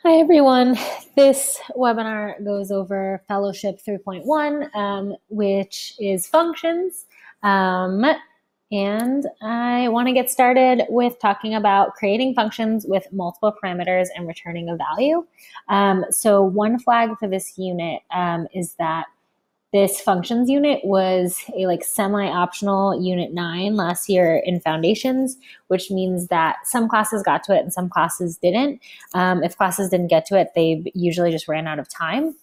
Hi, everyone. This webinar goes over Fellowship 3.1, which is functions. And I want to get started with talking about creating functions with multiple parameters and returning a value. So one flag for this unit is that this functions unit was a semi-optional unit 9 last year in foundations, which means that some classes got to it and some classes didn't. If classes didn't get to it, they usually just ran out of time.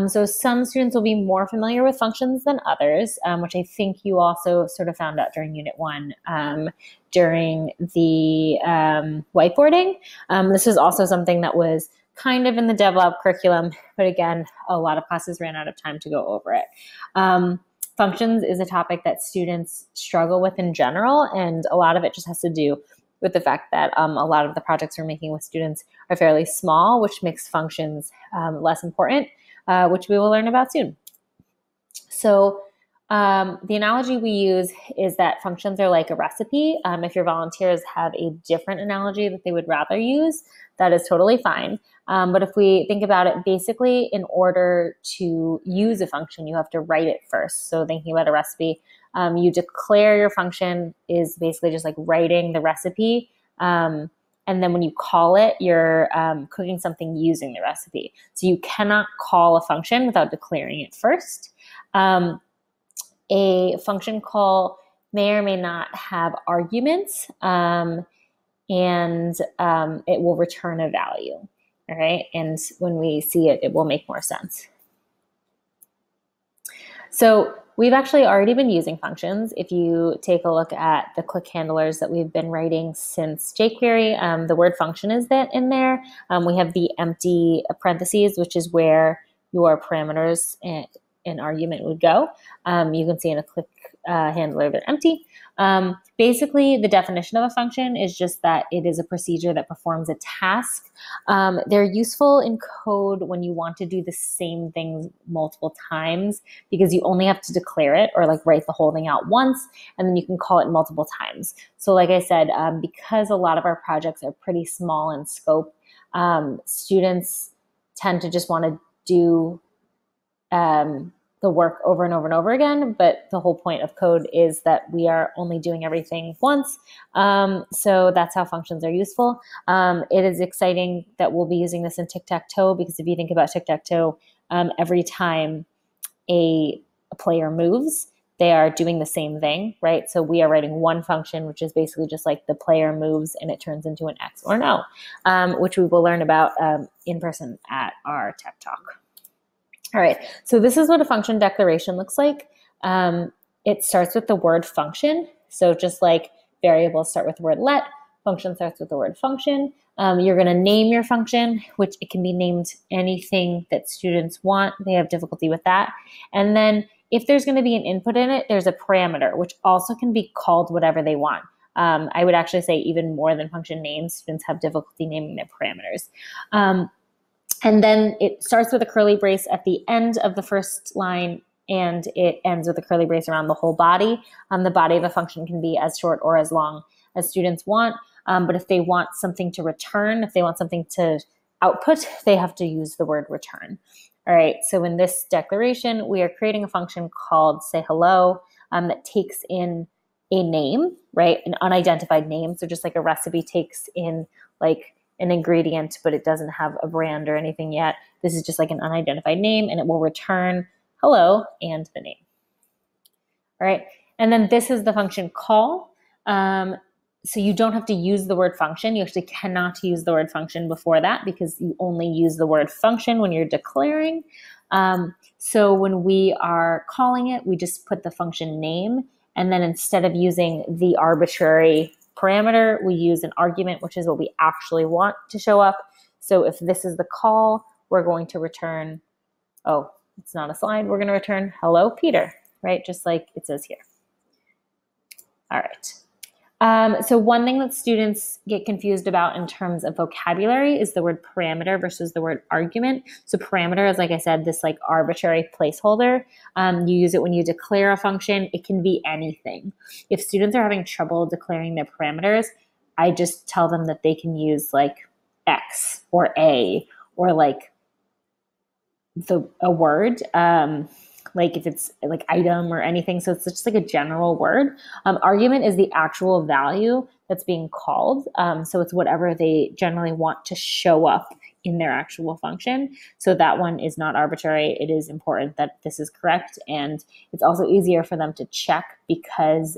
So some students will be more familiar with functions than others, which I think you also sort of found out during unit 1 during the whiteboarding. This is also something that was kind of in the DevLab curriculum, but again, a lot of classes ran out of time to go over it. Functions is a topic that students struggle with in general, and a lot of it just has to do with the fact that a lot of the projects we're making with students are fairly small, which makes functions less important, which we will learn about soon. So the analogy we use is that functions are like a recipe. If your volunteers have a different analogy that they would rather use, that is totally fine. But if we think about it, basically, in order to use a function, you have to write it first. So thinking about a recipe, you declare your function is basically just like writing the recipe. And then when you call it, you're cooking something using the recipe. So you cannot call a function without declaring it first. A function call may or may not have arguments, and it will return a value. All right, and when we see it, it will make more sense. So we've actually already been using functions. If you take a look at the quick handlers that we've been writing since jQuery, the word function is in there. We have the empty parentheses, which is where your parameters and argument would go. You can see in a quick handler they're empty. Basically, the definition of a function is just that it is a procedure that performs a task. They're useful in code when you want to do the same thing multiple times, because you only have to declare it or write the whole thing out once, and then you can call it multiple times. So like I said, because a lot of our projects are pretty small in scope, students tend to just want to do the work over and over and over again, but the whole point of code is that we are only doing everything once. So that's how functions are useful. It is exciting that we'll be using this in tic-tac-toe, because if you think about tic-tac-toe, every time a player moves, they are doing the same thing, right? So we are writing one function, which is basically just like the player moves and it turns into an X or no, which we will learn about in person at our tech talk. All right, so this is what a function declaration looks like. It starts with the word function. So just like variables start with the word let, function starts with the word function. You're going to name your function, which it can be named anything that students want. They have difficulty with that. And then if there's going to be an input in it, there's a parameter, which also can be called whatever they want. I would actually say even more than function names, students have difficulty naming their parameters. And then it starts with a curly brace at the end of the first line, and it ends with a curly brace around the whole body. The body of a function can be as short or as long as students want. But if they want something to return, if they want something to output, they have to use the word return. All right, so in this declaration, we are creating a function called say hello that takes in a name, right? An unidentified name. So just like a recipe takes in an ingredient, but it doesn't have a brand or anything yet. This is just like an unidentified name, and it will return hello and the name. All right, and then this is the function call. So you don't have to use the word function. You actually cannot use the word function before that, because you only use the word function when you're declaring. So when we are calling it, we just put the function name, and then instead of using the arbitrary parameter, we use an argument, which is what we actually want to show up. So if this is the call, we're going to return, oh, it's not a slide, we're going to return hello, Peter, right? Just like it says here. All right. So one thing that students get confused about in terms of vocabulary is the word parameter versus the word argument. So parameter is, like I said, this arbitrary placeholder. You use it when you declare a function. It can be anything. If students are having trouble declaring their parameters, I just tell them that they can use X or A or like a word, like if it's like item or anything. So it's just like a general word. Argument is the actual value that's being called. So it's whatever they generally want to show up in their actual function. So that one is not arbitrary. It is important that this is correct. And it's also easier for them to check because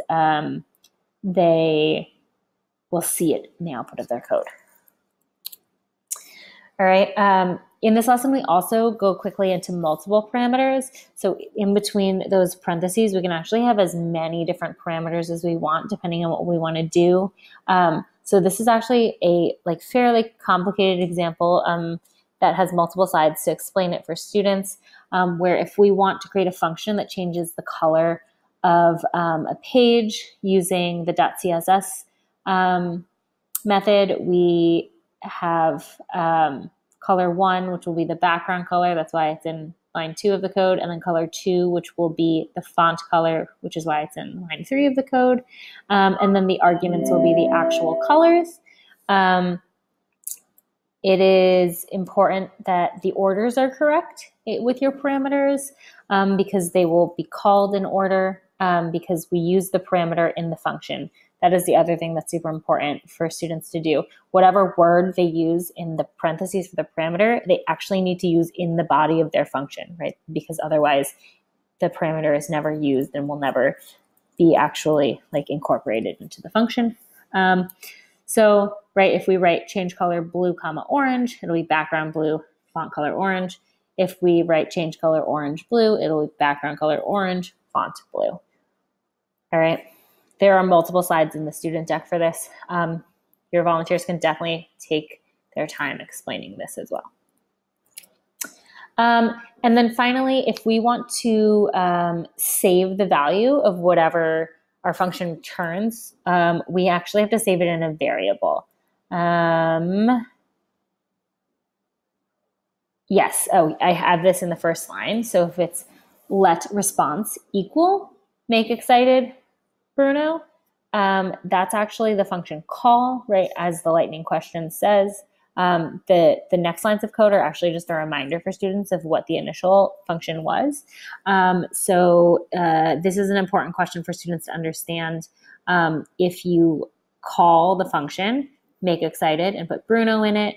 they will see it in the output of their code. All right. In this lesson, we also go quickly into multiple parameters. So in between those parentheses, we can actually have as many different parameters as we want, depending on what we want to do. So this is actually a like fairly complicated example that has multiple slides to explain it for students, where if we want to create a function that changes the color of a page using the .css method, we have color 1, which will be the background color. That's why it's in line 2 of the code. And then color 2, which will be the font color, which is why it's in line 3 of the code. And then the arguments will be the actual colors. It is important that the orders are correct with your parameters because they will be called in order because we use the parameter in the function. That is the other thing that's super important for students to do. Whatever word they use in the parentheses for the parameter, they actually need to use in the body of their function, right? Because otherwise the parameter is never used and will never be actually like incorporated into the function. So, right, if we write change color blue, comma, orange, it'll be background blue, font color orange. If we write change color orange, blue, it'll be background color orange, font blue. All right. There are multiple slides in the student deck for this. Your volunteers can definitely take their time explaining this as well. And then finally, if we want to save the value of whatever our function returns, we actually have to save it in a variable. Yes, oh, I have this in the first line. So if it's let response equal make excited Bruno, that's actually the function call, right? As the lightning question says. The next lines of code are actually just a reminder for students of what the initial function was. So this is an important question for students to understand. If you call the function, make excited, and put Bruno in it,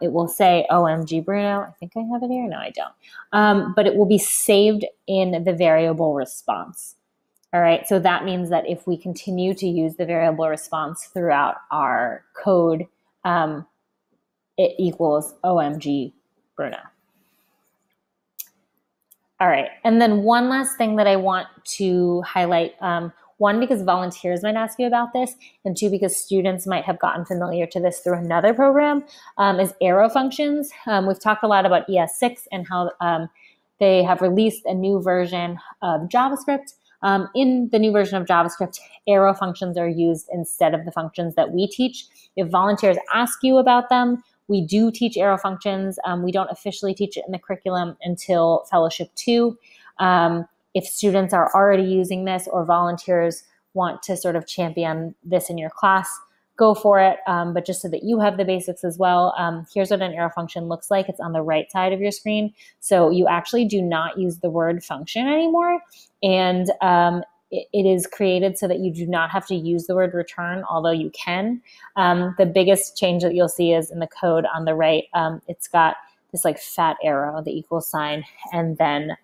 it will say OMG Bruno. I think I have it here. No, I don't. But it will be saved in the variable response. All right, so that means that if we continue to use the variable response throughout our code, it equals OMG Bruno. All right, and then one last thing that I want to highlight, one, because volunteers might ask you about this, and two, because students might have gotten familiar to this through another program, is arrow functions. We've talked a lot about ES6 and how they have released a new version of JavaScript. In the new version of JavaScript, arrow functions are used instead of the functions that we teach. If volunteers ask you about them, we do teach arrow functions. We don't officially teach it in the curriculum until Fellowship 2. If students are already using this or volunteers want to sort of champion this in your class, go for it. But just so that you have the basics as well, here's what an arrow function looks like. It's on the right side of your screen. So you actually do not use the word function anymore. And it is created so that you do not have to use the word return, although you can. The biggest change that you'll see is in the code on the right. It's got this like fat arrow, the equal sign, and then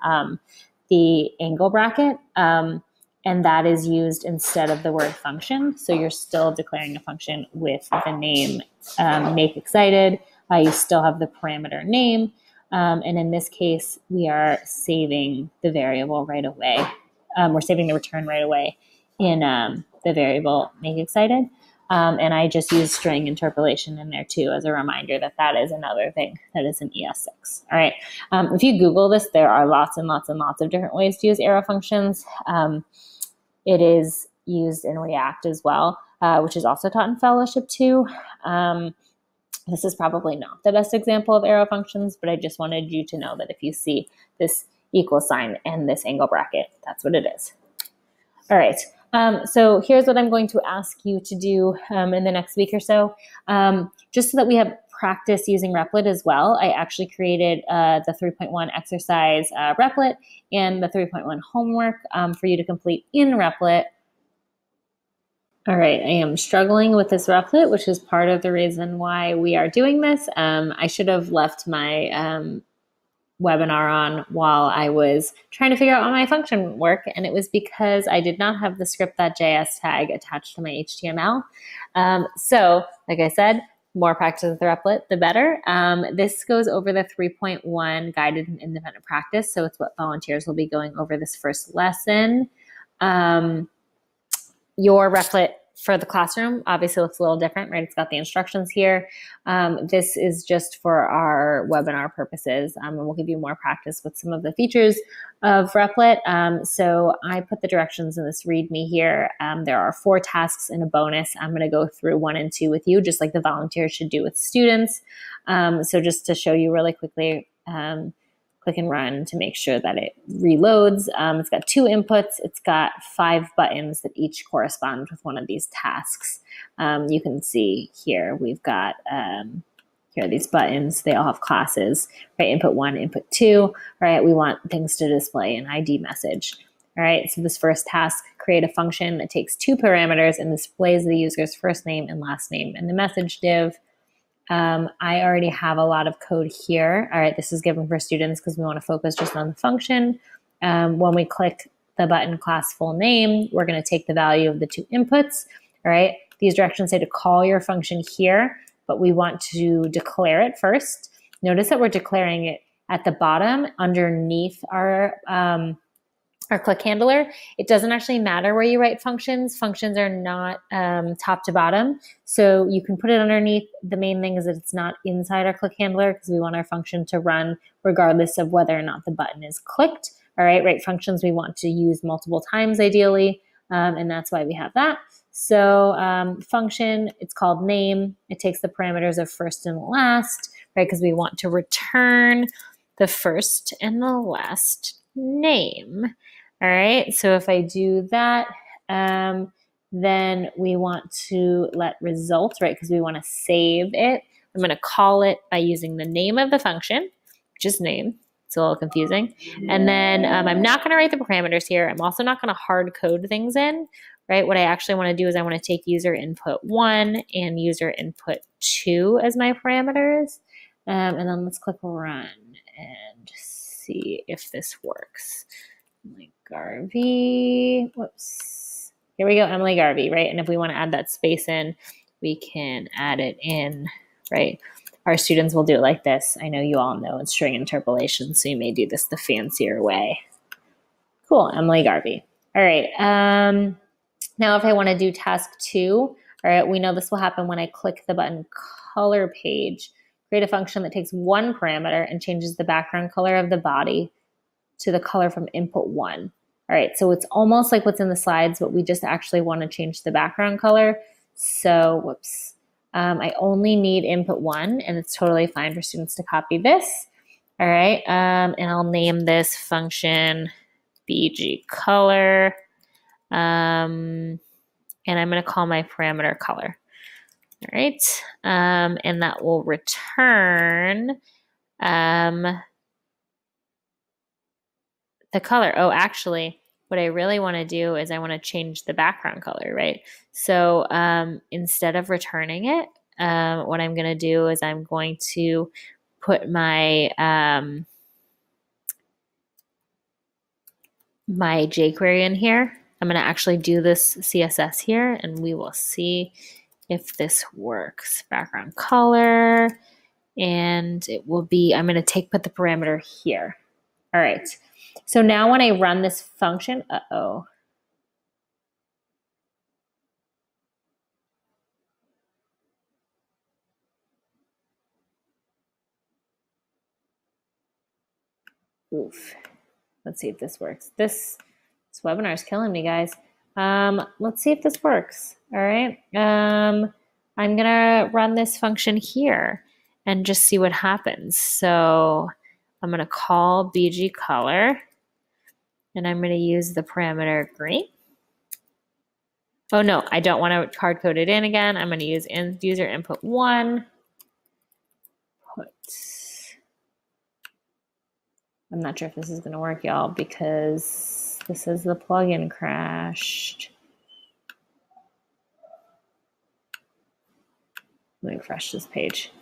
the angle bracket. And that is used instead of the word function. So you're still declaring a function with the name make excited. You still have the parameter name. And in this case, we are saving the variable right away. We're saving the return right away in the variable make excited. And I just use string interpolation in there too as a reminder that that is another thing that is in ES6. All right. If you Google this, there are lots and lots and lots of different ways to use arrow functions. It is used in React as well, which is also taught in Fellowship 2. This is probably not the best example of arrow functions, but I just wanted you to know that if you see this equal sign and this angle bracket, that's what it is. All right. So here's what I'm going to ask you to do in the next week or so, just so that we have practice using Replit as well, I actually created the 3.1 exercise Replit and the 3.1 homework for you to complete in Replit. All right, I am struggling with this Replit, which is part of the reason why we are doing this. I should have left my webinar on while I was trying to figure out how my function would work, and it was because I did not have the script.js tag attached to my HTML. So, like I said, more practice with the Replit, the better. This goes over the 3.1 guided and independent practice, so it's what volunteers will be going over this first lesson. Your Replit for the classroom obviously looks a little different, right? It's got the instructions here. This is just for our webinar purposes, and we'll give you more practice with some of the features of Replit. So I put the directions in this README here. There are 4 tasks and a bonus. I'm going to go through 1 and 2 with you, just like the volunteers should do with students. So just to show you really quickly, click and run to make sure that it reloads. It's got 2 inputs. It's got 5 buttons that each correspond with one of these tasks. You can see here we've got here are these buttons. They all have classes, right? Input 1, input 2, right? We want things to display an ID message. All right, so this first task, create a function that takes 2 parameters and displays the user's first name and last name in the message div. I already have a lot of code here. All right, this is given for students because we want to focus just on the function. When we click the button class full name, we're going to take the value of the 2 inputs. All right, these directions say to call your function here, but we want to declare it first. Notice that we're declaring it at the bottom underneath our click handler. It doesn't actually matter where you write functions. Functions are not top to bottom. So you can put it underneath. The main thing is that it's not inside our click handler because we want our function to run regardless of whether or not the button is clicked. All right, write functions we want to use multiple times ideally, and that's why we have that. So function, it's called name. It takes the parameters of first and last, right, because we want to return the first and the last name. All right, so if I do that, then we want to let results, right, because we want to save it. I'm going to call it by using the name of the function, which is name. It's a little confusing. And then I'm not going to write the parameters here. I'm also not going to hard code things in, right? What I actually want to do is I want to take user input 1 and user input 2 as my parameters. And then let's click run and see if this works. Emily Garvey, whoops. Here we go, Emily Garvey, right? And if we want to add that space in, we can add it in, right? Our students will do it like this. I know you all know it's string interpolation, so you may do this the fancier way. Cool, Emily Garvey. All right, now if I want to do task 2, all right, we know this will happen when I click the button color page, create a function that takes 1 parameter and changes the background color of the body to the color from input 1. All right, so it's almost like what's in the slides, but we just actually want to change the background color. So, whoops. I only need input 1, and it's totally fine for students to copy this. All right, and I'll name this function BG color, and I'm going to call my parameter color. All right, and that will return the color. Oh, actually, what I really want to do is I want to change the background color, right? So instead of returning it, what I'm going to do is I'm going to put my my jQuery in here. I'm going to actually do this CSS here, and we will see if this works. Background color, and it will be, I'm going to put the parameter here. All right. So now when I run this function, oof. Let's see if this works. This webinar is killing me, guys. Let's see if this works. All right. I'm going to run this function here and just see what happens. So I'm going to call BG color, and I'm going to use the parameter green. Oh, no, I don't want to hard code it in again. I'm going to use user input 1. I'm not sure if this is going to work, y'all, because this is the plugin crashed. Let me refresh this page.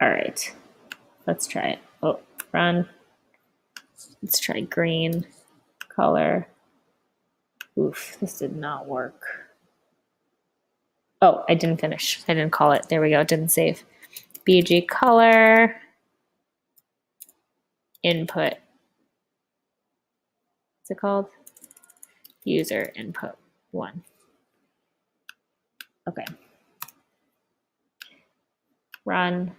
All right, let's try it. Oh, run. Let's try green color. Oof, this did not work. Oh, I didn't finish. I didn't call it. There we go. It didn't save. BG color. Input. What's it called? User input 1. Okay. Run.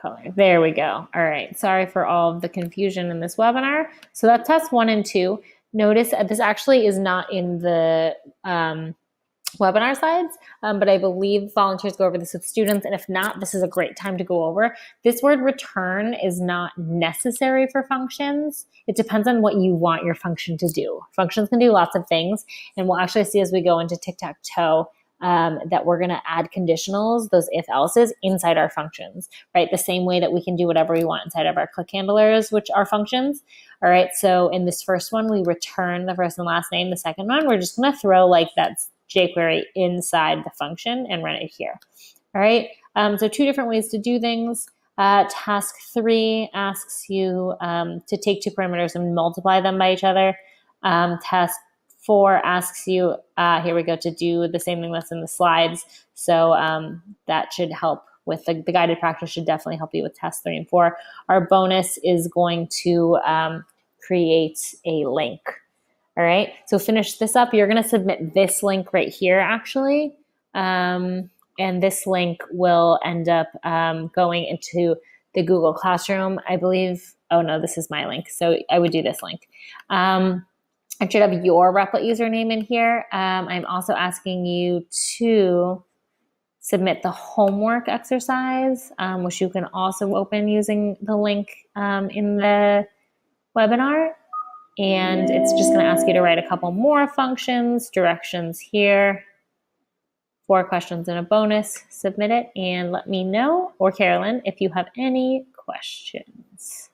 Color. There we go. All right. Sorry for all of the confusion in this webinar. So that's test 1 and 2. Notice this actually is not in the webinar slides, but I believe volunteers go over this with students. And if not, this is a great time to go over. This word return is not necessary for functions. It depends on what you want your function to do. Functions can do lots of things. And we'll actually see as we go into tic-tac-toe that we're going to add conditionals, those if-else's, inside our functions, right? The same way that we can do whatever we want inside of our click handlers, which are functions. All right, so in this first one, we return the first and last name. The second one, we're just going to throw like that's jQuery inside the function and run it here. All right, so 2 different ways to do things. Task 3 asks you to take 2 parameters and multiply them by each other. Task 4 asks you, here we go, to do the same thing that's in the slides. So that should help with the guided practice should definitely help you with task 3 and 4. Our bonus is going to create a link. All right, so finish this up. You're going to submit this link right here, actually. And this link will end up going into the Google Classroom, I believe. Oh, no, this is my link. So I would do this link. I should have your Replit username in here. I'm also asking you to submit the homework exercise, which you can also open using the link in the webinar. And it's just going to ask you to write a couple more functions, directions here, 4 questions and a bonus. Submit it and let me know, or Carolyn, if you have any questions.